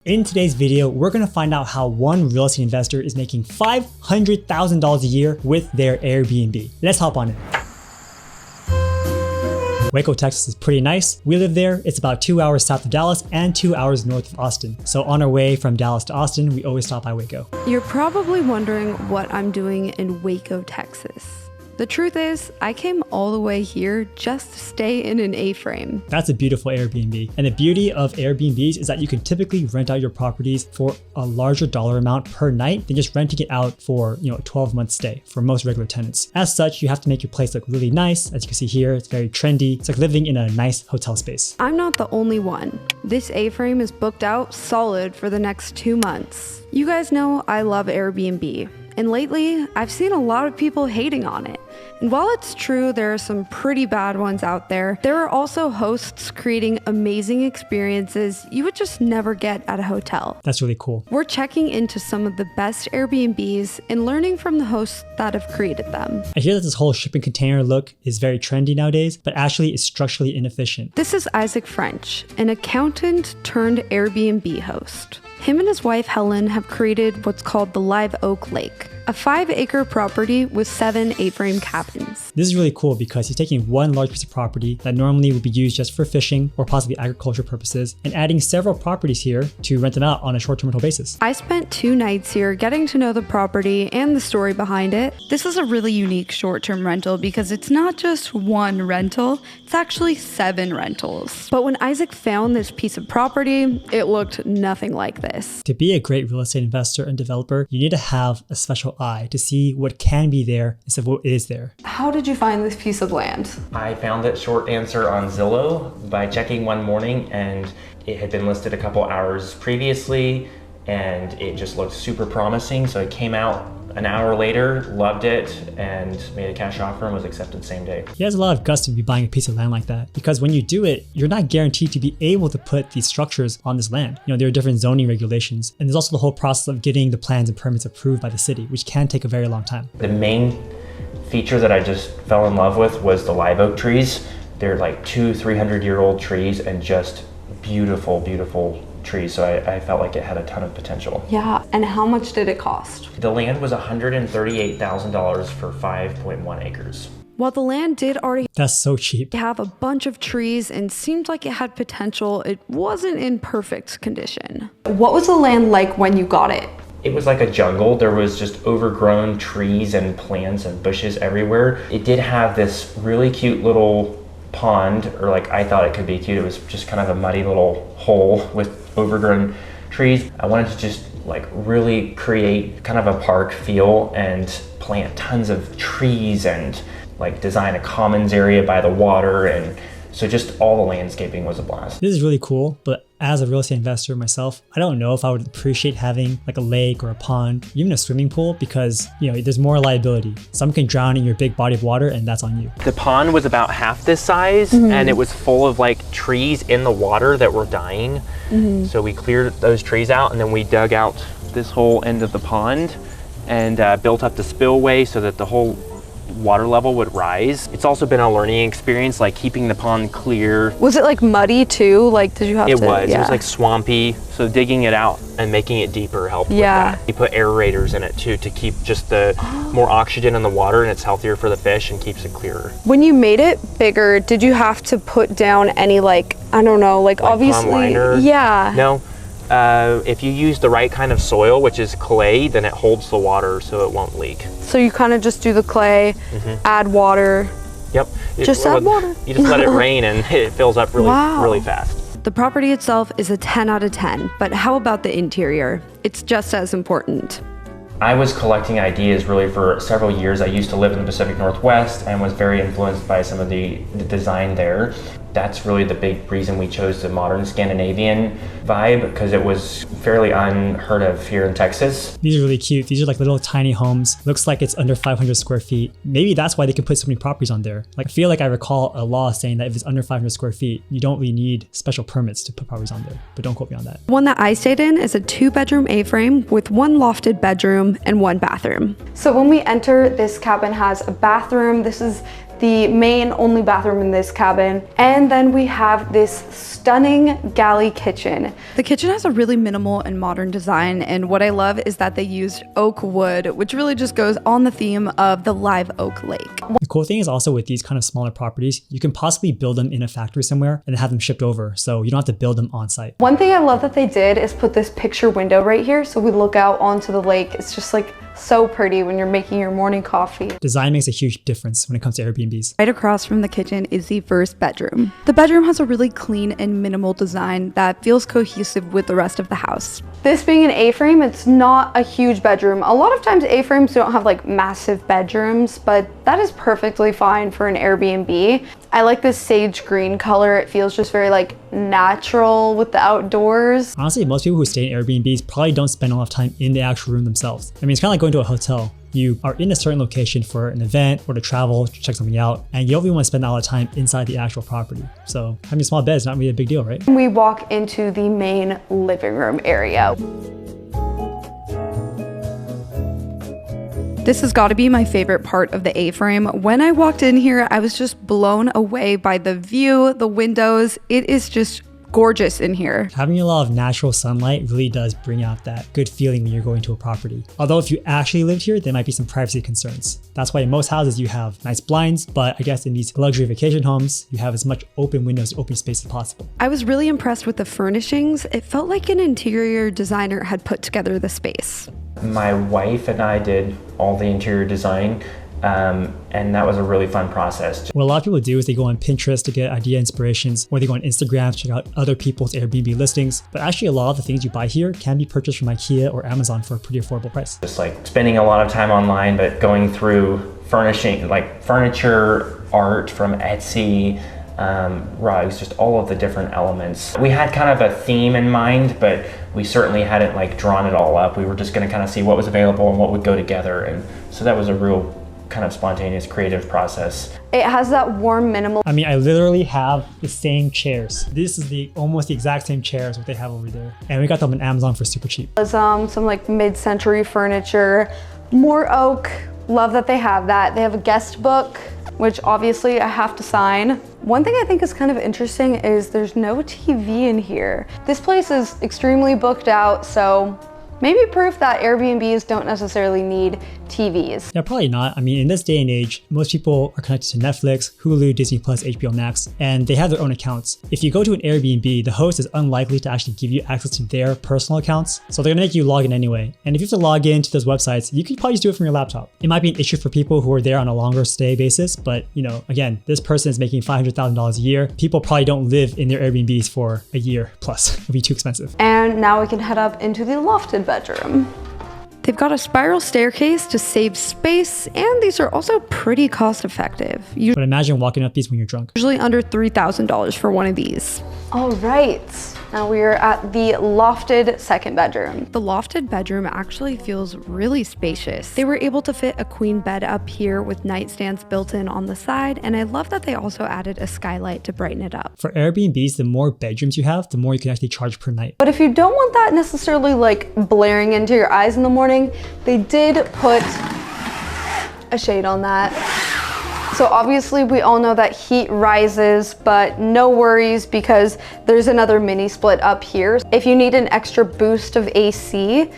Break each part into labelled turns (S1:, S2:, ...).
S1: In today's video, we're going to find out how one real estate investor is making $500,000 a year with their Airbnb. Let's hop on in. Waco, Texas is pretty nice. We live there. It's about 2 hours south of Dallas and 2 hours north of Austin. So on our way from Dallas to Austin, we always stop by Waco.
S2: You're probably wondering what I'm doing in Waco, Texas. The truth is, I came all the way here just to stay in an A-Frame.
S1: That's a beautiful Airbnb. And the beauty of Airbnbs is that you can typically rent out your properties for a larger dollar amount per night than just renting it out for, a 12-month stay for most regular tenants. As such, you have to make your place look really nice. As you can see here, it's very trendy. It's like living in a nice hotel space.
S2: I'm not the only one. This A-Frame is booked out solid for the next 2 months. You guys know I love Airbnb. And lately, I've seen a lot of people hating on it. And while it's true there are some pretty bad ones out there are also hosts creating amazing experiences you would just never get at a hotel.
S1: That's really cool.
S2: We're checking into some of the best Airbnbs and learning from the hosts that have created them.
S1: I hear that this whole shipping container look is very trendy nowadays, but actually is structurally inefficient.
S2: This is Isaac French, an accountant turned Airbnb host. Him and his wife Helen have created what's called the Live Oak Lake, a 5-acre property with 7 A-frame cabins.
S1: This is really cool because he's taking one large piece of property that normally would be used just for fishing or possibly agriculture purposes and adding several properties here to rent them out on a short-term rental basis.
S2: I spent 2 nights here getting to know the property and the story behind it. This is a really unique short-term rental because it's not just one rental, it's actually 7 rentals. But when Isaac found this piece of property, it looked nothing like this.
S1: To be a great real estate investor and developer, you need to have a special eye to see what can be there instead of what is there.
S2: How did you find this piece of land?
S3: I found that short answer on Zillow by checking one morning, and it had been listed a couple hours previously and it just looked super promising. So I came out an hour later, loved it, and made a cash offer and was accepted same day.
S1: He has a lot of guts to be buying a piece of land like that because when you do it, you're not guaranteed to be able to put these structures on this land. There are different zoning regulations, and there's also the whole process of getting the plans and permits approved by the city, which can take a very long time.
S3: The main feature that I just fell in love with was the live oak trees. They're like 200-300-year-old trees and just beautiful, beautiful trees, so I felt like it had a ton of potential.
S2: Yeah, and how much did it cost?
S3: The land was $138,000 for 5.1 acres.
S2: While the land did already
S1: That's so cheap.
S2: have a bunch of trees and seemed like it had potential, it wasn't in perfect condition. What was the land like when you got it?
S3: It was like a jungle. There was just overgrown trees and plants and bushes everywhere. It did have this really cute little pond, or like I thought it could be cute. It was just kind of a muddy little hole with overgrown trees. I wanted to just like really create kind of a park feel and plant tons of trees and like design a commons area by the water, and so just all the landscaping was a blast.
S1: This is really cool, but as a real estate investor myself, I don't know if I would appreciate having like a lake or a pond, even a swimming pool, because there's more liability. Some can drown in your big body of water and that's on you.
S3: The pond was about half this size, and it was full of like trees in the water that were dying. So we cleared those trees out, and then we dug out this whole end of the pond and built up the spillway so that the whole water level would rise. It's also been a learning experience, like keeping the pond clear.
S2: Was it like muddy too? Like did you have to?
S3: It was like swampy, so digging it out and making it deeper helped with that. You put aerators in it too to keep just the more oxygen in the water, and it's healthier for the fish and keeps it clearer.
S2: When you made it bigger, did you have to put down any like obviously
S3: pond liner?
S2: Yeah.
S3: No. If you use the right kind of soil, which is clay, then it holds the water so it won't leak.
S2: So you kind of just do the clay, add water.
S3: Yep.
S2: Just add water.
S3: You just let it rain and it fills up really fast.
S2: The property itself is a 10 out of 10, but how about the interior? It's just as important.
S3: I was collecting ideas really for several years. I used to live in the Pacific Northwest and was very influenced by some of the design there. That's really the big reason we chose the modern Scandinavian vibe, because it was fairly unheard of here in Texas.
S1: These are really cute. These are like little tiny homes. Looks like it's under 500 square feet. Maybe that's why they can put so many properties on there. Like I feel like I recall a law saying that if it's under 500 square feet, you don't really need special permits to put properties on there, but don't quote me on that.
S2: The one that I stayed in is a 2-bedroom A-frame with 1 lofted bedroom and 1 bathroom. So when we enter, this cabin has a bathroom. This is the main only bathroom in this cabin. And then we have this stunning galley kitchen. The kitchen has a really minimal and modern design, and what I love is that they used oak wood, which really just goes on the theme of the live oak lake.
S1: The cool thing is also with these kind of smaller properties, you can possibly build them in a factory somewhere and have them shipped over, so you don't have to build them on site.
S2: One thing I love that they did is put this picture window right here so we look out onto the lake. It's just like so pretty when you're making your morning coffee.
S1: Design makes a huge difference when it comes to Airbnbs.
S2: Right across from the kitchen is the first bedroom. The bedroom has a really clean and minimal design that feels cohesive with the rest of the house. This being an A-frame, it's not a huge bedroom. A lot of times A-frames don't have like massive bedrooms, but that is perfectly fine for an Airbnb. I like this sage green color. It feels just very like natural with the outdoors.
S1: Honestly, most people who stay in Airbnbs probably don't spend a lot of time in the actual room themselves. I mean, it's kind of like going to a hotel. You are in a certain location for an event or to travel, to check something out, and you don't really want to spend a lot of time inside the actual property. So having a small bed is not really a big deal, right?
S2: We walk into the main living room area. This has got to be my favorite part of the A-frame. When I walked in here, I was just blown away by the view, the windows. It is just gorgeous in here.
S1: Having a lot of natural sunlight really does bring out that good feeling when you're going to a property. Although if you actually lived here, there might be some privacy concerns. That's why in most houses you have nice blinds, but I guess in these luxury vacation homes, you have as much open windows, open space as possible.
S2: I was really impressed with the furnishings. It felt like an interior designer had put together the space.
S3: My wife and I did all the interior design, and that was a really fun process.
S1: What a lot of people do is they go on Pinterest to get idea inspirations, or they go on Instagram to check out other people's Airbnb listings. But actually a lot of the things you buy here can be purchased from IKEA or Amazon for a pretty affordable price.
S3: Just like spending a lot of time online, but going through furnishing, like furniture, art from Etsy, rugs, just all of the different elements. We had kind of a theme in mind, but we certainly hadn't like drawn it all up. We were just going to kind of see what was available and what would go together. And so that was a real kind of spontaneous creative process.
S2: It has that warm minimal.
S1: I mean, I literally have the same chairs. This is almost the exact same chairs what they have over there. And we got them on Amazon for super cheap.
S2: Some like mid-century furniture, more oak. Love that they have that. They have a guest book, which obviously I have to sign. One thing I think is kind of interesting is there's no TV in here. This place is extremely booked out, so maybe proof that Airbnbs don't necessarily need TVs.
S1: Yeah, probably not. I mean, in this day and age, most people are connected to Netflix, Hulu, Disney+, HBO Max, and they have their own accounts. If you go to an Airbnb, the host is unlikely to actually give you access to their personal accounts, so they're gonna make you log in anyway. And if you have to log in to those websites, you can probably just do it from your laptop. It might be an issue for people who are there on a longer stay basis, but you know, again, this person is making $500,000 a year. People probably don't live in their Airbnbs for a year plus. It'd be too expensive.
S2: And now we can head up into the lofted bedroom. They've got a spiral staircase to save space, and these are also pretty cost effective.
S1: But imagine walking up these when you're drunk.
S2: Usually under $3,000 for one of these. All right, now we are at the lofted second bedroom. The lofted bedroom actually feels really spacious. They were able to fit a queen bed up here with nightstands built in on the side, and I love that they also added a skylight to brighten it up.
S1: For Airbnbs, the more bedrooms you have, the more you can actually charge per night.
S2: But if you don't want that necessarily like blaring into your eyes in the morning, they did put a shade on that. So obviously we all know that heat rises, but no worries because there's another mini split up here. If you need an extra boost of AC,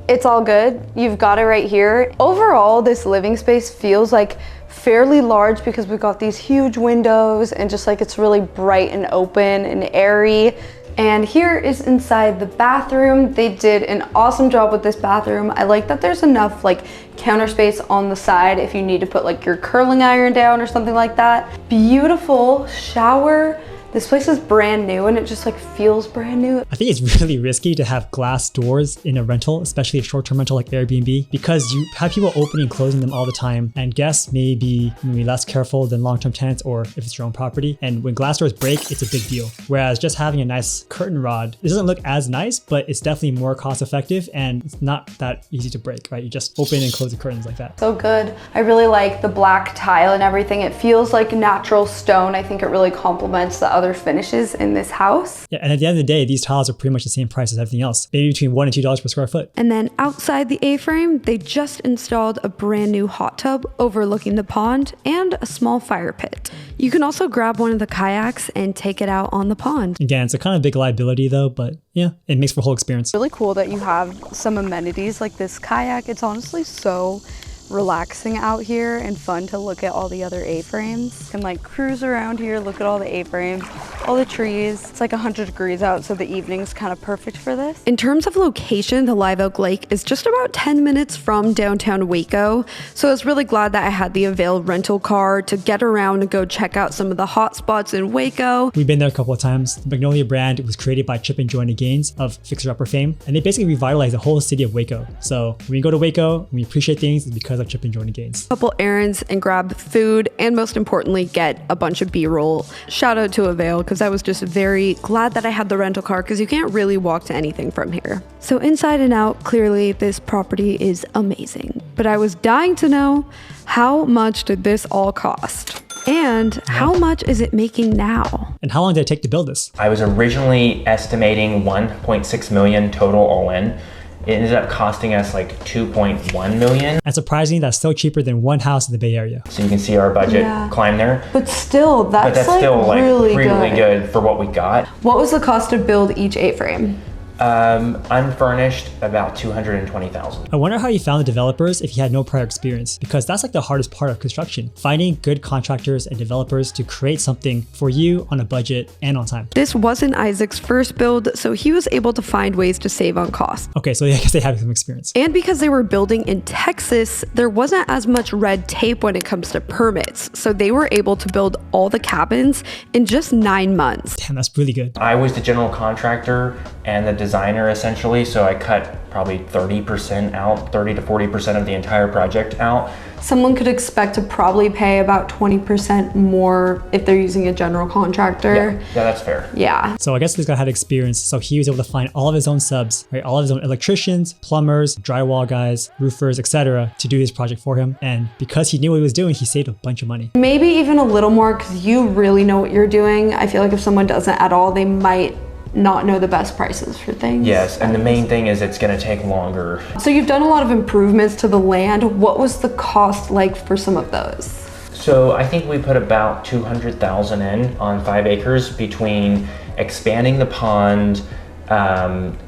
S2: it's all good. You've got it right here. Overall, this living space feels like fairly large because we've got these huge windows and just like it's really bright and open and airy. And here is inside the bathroom. They did an awesome job with this bathroom. I like that there's enough like counter space on the side if you need to put like your curling iron down or something like that. Beautiful shower. This place is brand new and it just like feels brand new.
S1: I think it's really risky to have glass doors in a rental, especially a short-term rental like Airbnb, because you have people opening and closing them all the time, and guests may be less careful than long-term tenants or if it's your own property. And when glass doors break, it's a big deal. Whereas just having a nice curtain rod, it doesn't look as nice, but it's definitely more cost-effective and it's not that easy to break, right? You just open and close the curtains like that.
S2: So good. I really like the black tile and everything. It feels like natural stone. I think it really complements the other other finishes in this house.
S1: Yeah, and at the end of the day, these tiles are pretty much the same price as everything else, maybe between $1 and $2 per square foot.
S2: And then outside the A-frame, they just installed a brand new hot tub overlooking the pond and a small fire pit. You can also grab one of the kayaks and take it out on the pond.
S1: Again, it's a kind of big liability though, but yeah, it makes for a whole experience.
S2: Really cool that you have some amenities like this kayak. It's honestly so relaxing out here and fun to look at all the other A-frames. You can like cruise around here, look at all the A-frames, all the trees. It's like 100 degrees out, so the evening's kind of perfect for this. In terms of location, the Live Oak Lake is just about 10 minutes from downtown Waco. So I was really glad that I had the Avail rental car to get around and go check out some of the hot spots in Waco.
S1: We've been there a couple of times. The Magnolia brand was created by Chip and Joanna Gaines of Fixer Upper fame, and they basically revitalized the whole city of Waco. So when we go to Waco and we appreciate things, it's because of Chip and Joanna Gaines.
S2: Couple errands and grab food, and most importantly, get a bunch of B-roll. Shout out to Avail, because I was just very glad that I had the rental car, because you can't really walk to anything from here. So inside and out, clearly this property is amazing. But I was dying to know, how much did this all cost? And how much is it making now?
S1: And how long did it take to build this?
S3: I was originally estimating 1.6 million total all in. It ended up costing us like 2.1 million.
S1: And surprisingly, that's still cheaper than one house in the Bay Area.
S3: So you can see our budget climb there.
S2: But still, that's still like
S3: really good for what we got.
S2: What was the cost to build each A-frame?
S3: Unfurnished, about $220,000.
S1: I wonder how you found the developers if you had no prior experience, because that's like the hardest part of construction, finding good contractors and developers to create something for you on a budget and on time.
S2: This wasn't Isaac's first build, so he was able to find ways to save on cost.
S1: Okay, so I guess they have some experience.
S2: And because they were building in Texas, there wasn't as much red tape when it comes to permits, so they were able to build all the cabins in just 9 months.
S1: Damn, that's really good.
S3: I was the general contractor and the designer essentially, so I cut probably 30% out, 30 to 40% of the entire project out.
S2: Someone could expect to probably pay about 20% more if they're using a general contractor.
S3: Yeah, that's fair.
S2: Yeah.
S1: So I guess this guy had experience, so he was able to find all of his own subs, right? All of his own electricians, plumbers, drywall guys, roofers, etc. to do this project for him. And because he knew what he was doing, he saved a bunch of money.
S2: Maybe even a little more, because you really know what you're doing. I feel like if someone doesn't at all, they might not know the best prices for things.
S3: Yes, and the main thing is it's going to take longer.
S2: So you've done a lot of improvements to the land. What was the cost like for some of those?
S3: So I think we put about 200,000 in on 5 acres between expanding the pond,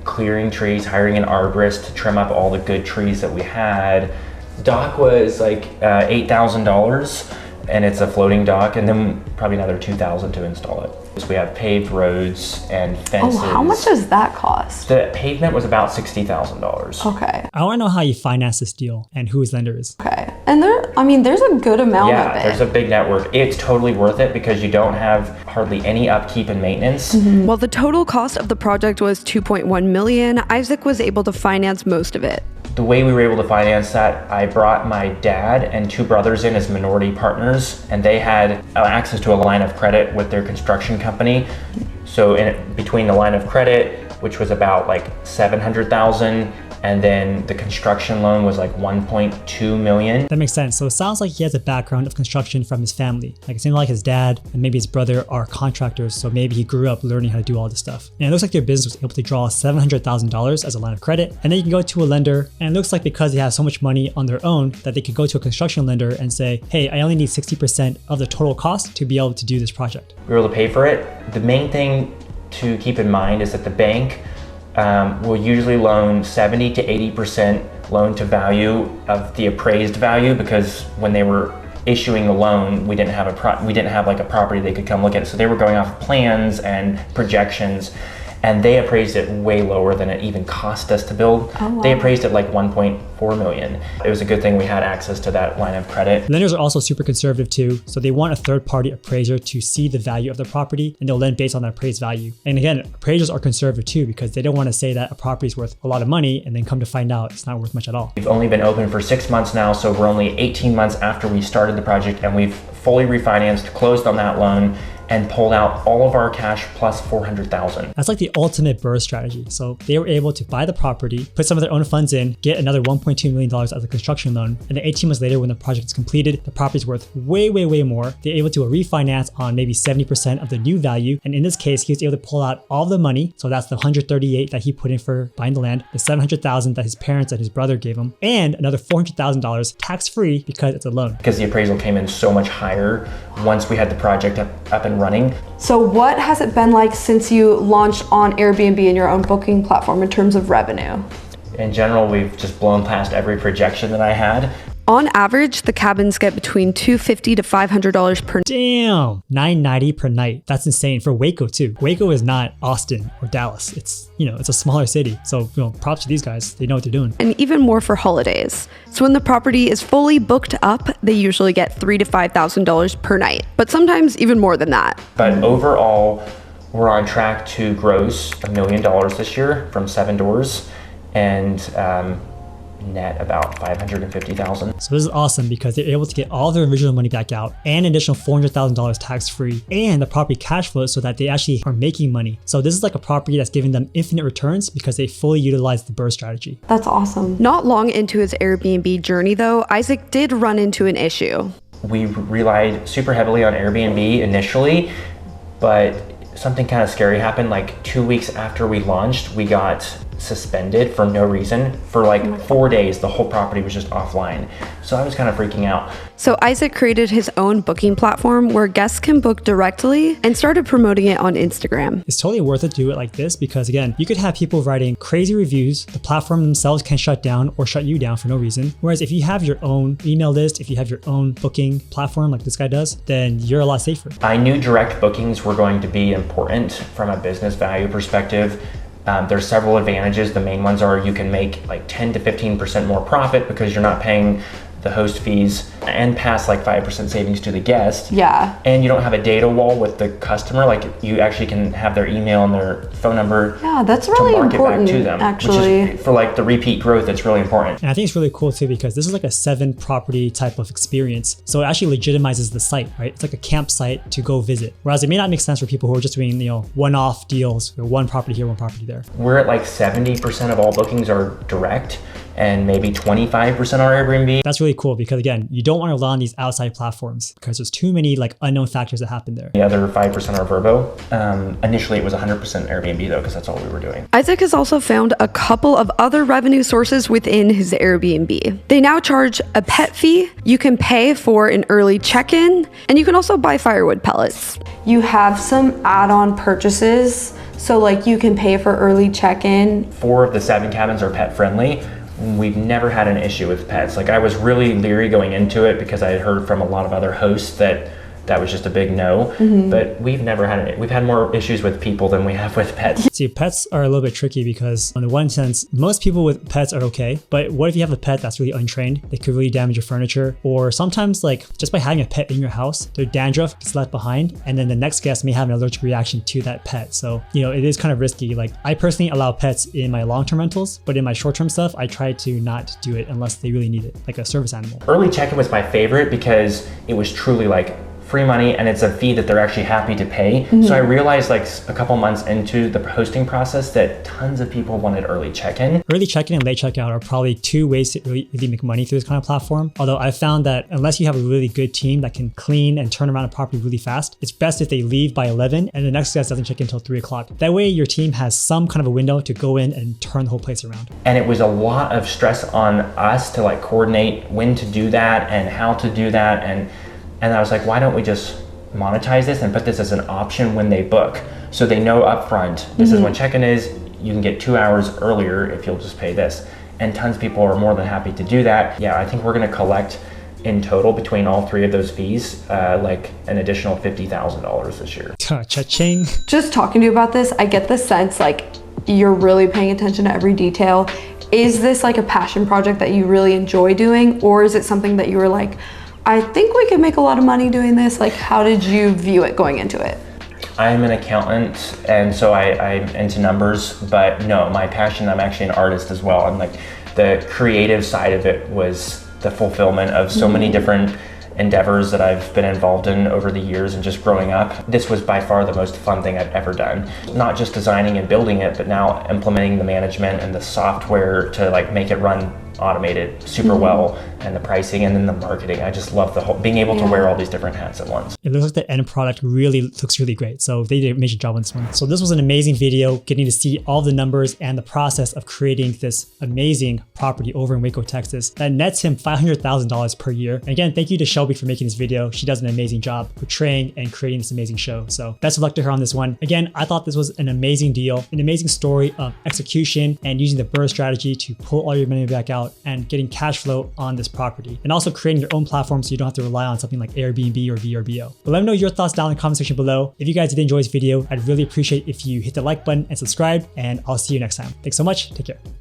S3: clearing trees, hiring an arborist to trim up all the good trees that we had. Dock was like $8,000, and it's a floating dock, and then probably another $2,000 to install it. So we have paved roads and fences.
S2: Oh, how much does that cost?
S3: The pavement was about $60,000.
S2: Okay.
S1: I want to know how you finance this deal and who his lender is.
S2: Okay. And there's a good amount of it.
S3: Yeah, there's a big network. It's totally worth it because you don't have hardly any upkeep and maintenance.
S2: Well, the total cost of the project was $2.1 million. Isaac was able to finance most of it.
S3: The way we were able to finance that, I brought my dad and 2 brothers in as minority partners, and they had access to a line of credit with their construction company. So between the line of credit, which was about like $700,000, and then the construction loan was like $1.2 million.
S1: That makes sense. So it sounds like he has a background of construction from his family. Like it seems like his dad and maybe his brother are contractors, so maybe he grew up learning how to do all this stuff. And it looks like their business was able to draw $700,000 as a line of credit, and then you can go to a lender, and it looks like because they have so much money on their own that they could go to a construction lender and say, hey, I only need 60% of the total cost to be able to do this project.
S3: We were able to pay for it. The main thing to keep in mind is that the bank will usually loan 70 to 80% loan to value of the appraised value, because when they were issuing the loan, we didn't have like a property they could come look at. So they were going off plans and projections, and they appraised it way lower than it even cost us to build.
S2: Oh, wow.
S3: They appraised it like 1.4 million. It was a good thing we had access to that line of credit.
S1: Lenders are also super conservative too, so they want a third-party appraiser to see the value of the property, and they'll lend based on that appraised value. And again, appraisers are conservative too, because they don't want to say that a property is worth a lot of money and then come to find out it's not worth much at all.
S3: We've only been open for 6 months now, so we're only 18 months after we started the project, and we've fully refinanced, closed on that loan, and pulled out all of our cash plus $400,000.
S1: That's like the ultimate burst strategy. So they were able to buy the property, put some of their own funds in, get another $1.2 million as a construction loan. And then 18 months later, when the project is completed, the property's worth way, way, way more. They're able to refinance on maybe 70% of the new value. And in this case, he was able to pull out all the money. So that's the 138 that he put in for buying the land, the 700,000 that his parents and his brother gave him, and another $400,000 tax-free because it's a loan.
S3: Because the appraisal came in so much higher once we had the project up and running.
S2: So what has it been like since you launched on Airbnb and your own booking platform in terms of revenue?
S3: In general, we've just blown past every projection that I had.
S2: On average, the cabins get between $250 to $500 per night.
S1: Damn, $990 per night. That's insane for Waco too. Waco is not Austin or Dallas. It's, it's a smaller city. So, props to these guys. They know what they're doing.
S2: And even more for holidays. So when the property is fully booked up, they usually get $3,000 to $5,000 per night, but sometimes even more than that.
S3: But overall, we're on track to gross $1 million this year from 7 doors and net about $550,000.
S1: So this is awesome because they're able to get all their original money back out and an additional $400,000 tax-free, and the property cash flows so that they actually are making money. So this is like a property that's giving them infinite returns because they fully utilize the burst strategy.
S2: That's awesome. Not long into his Airbnb journey though, Isaac did run into an issue.
S3: We relied super heavily on Airbnb initially, but something kind of scary happened. Like 2 weeks after we launched, we got suspended for no reason. For like 4 days, the whole property was just offline. So I was kind of freaking out.
S2: So Isaac created his own booking platform where guests can book directly and started promoting it on Instagram.
S1: It's totally worth it to do it like this because again, you could have people writing crazy reviews. The platform themselves can shut down or shut you down for no reason. Whereas if you have your own email list, if you have your own booking platform like this guy does, then you're a lot safer.
S3: I knew direct bookings were going to be important from a business value perspective. There's several advantages. The main ones are you can make like 10 to 15% more profit because you're not paying the host fees and pass like 5% savings to the guest.
S2: Yeah.
S3: And you don't have a data wall with the customer. Like you actually can have their email and their phone number.
S2: Yeah, that's really important,
S3: back to them,
S2: actually.
S3: Which is, for like the repeat growth, it's really important.
S1: And I think it's really cool too because this is like a 7 property type of experience. So it actually legitimizes the site, right? It's like a campsite to go visit. Whereas it may not make sense for people who are just doing, one-off deals, one property here, one property there.
S3: We're at like 70% of all bookings are direct and maybe 25% are Airbnb.
S1: That's really cool because again, you don't want to rely on these outside platforms because there's too many like unknown factors that happen there.
S3: The other 5% are Vrbo. Initially it was 100% Airbnb though, because that's all we were doing.
S2: Isaac has also found a couple of other revenue sources within his Airbnb. They now charge a pet fee, you can pay for an early check-in, and you can also buy firewood pellets. You have some add-on purchases, so like you can pay for early check-in.
S3: 4 of the 7 cabins are pet friendly. We've never had an issue with pets. Like I was really leery going into it because I had heard from a lot of other hosts that was just a big no, but we've never had it. We've had more issues with people than we have with pets.
S1: See, pets are a little bit tricky because in the one sense, most people with pets are okay, but what if you have a pet that's really untrained? They could really damage your furniture, or sometimes like just by having a pet in your house, their dandruff gets left behind and then the next guest may have an allergic reaction to that pet. So, it is kind of risky. Like I personally allow pets in my long-term rentals, but in my short-term stuff, I try to not do it unless they really need it, like a service animal.
S3: Early check-in was my favorite because it was truly like free money and it's a fee that they're actually happy to pay. So I realized like a couple months into the hosting process that tons of people wanted early check-in.
S1: Early check-in and late checkout are probably 2 ways to really make money through this kind of platform. Although I found that unless you have a really good team that can clean and turn around a property really fast, it's best if they leave by 11 and the next guest doesn't check in until 3 o'clock. That way your team has some kind of a window to go in and turn the whole place around.
S3: And it was a lot of stress on us to like coordinate when to do that and how to do that. And I was like, why don't we just monetize this and put this as an option when they book so they know upfront this is when check-in is. You can get 2 hours earlier if you'll just pay this, and tons of people are more than happy to do that. Yeah, I think we're going to collect in total between all 3 of those fees like an additional $50,000 this year.
S1: Cha-ching.
S2: Just talking to you about this, I get the sense like you're really paying attention to every detail. Is this like a passion project that you really enjoy doing, or is it something that you were like, I think we could make a lot of money doing this? Like, how did you view it going into it?
S3: I'm an accountant, and so I'm into numbers, but no, my passion, I'm actually an artist as well. And like the creative side of it was the fulfillment of so many different endeavors that I've been involved in over the years and just growing up, this was by far the most fun thing I've ever done. Not just designing and building it, but now implementing the management and the software to like make it run automated super well, and the pricing and then the marketing. I just love the whole being able to wear all these different hats at once.
S1: It looks like the end product really looks really great. So they did an amazing job on this one. So this was an amazing video, getting to see all the numbers and the process of creating this amazing property over in Waco, Texas that nets him $500,000 per year. And again, thank you to Shelby for making this video. She does an amazing job portraying and creating this amazing show. So best of luck to her on this one. Again, I thought this was an amazing deal, an amazing story of execution and using the BRRRR strategy to pull all your money back out and getting cash flow on this property, and also creating your own platform so you don't have to rely on something like Airbnb or VRBO. But let me know your thoughts down in the comment section below. If you guys did enjoy this video, I'd really appreciate if you hit the like button and subscribe, and I'll see you next time. Thanks so much. Take care.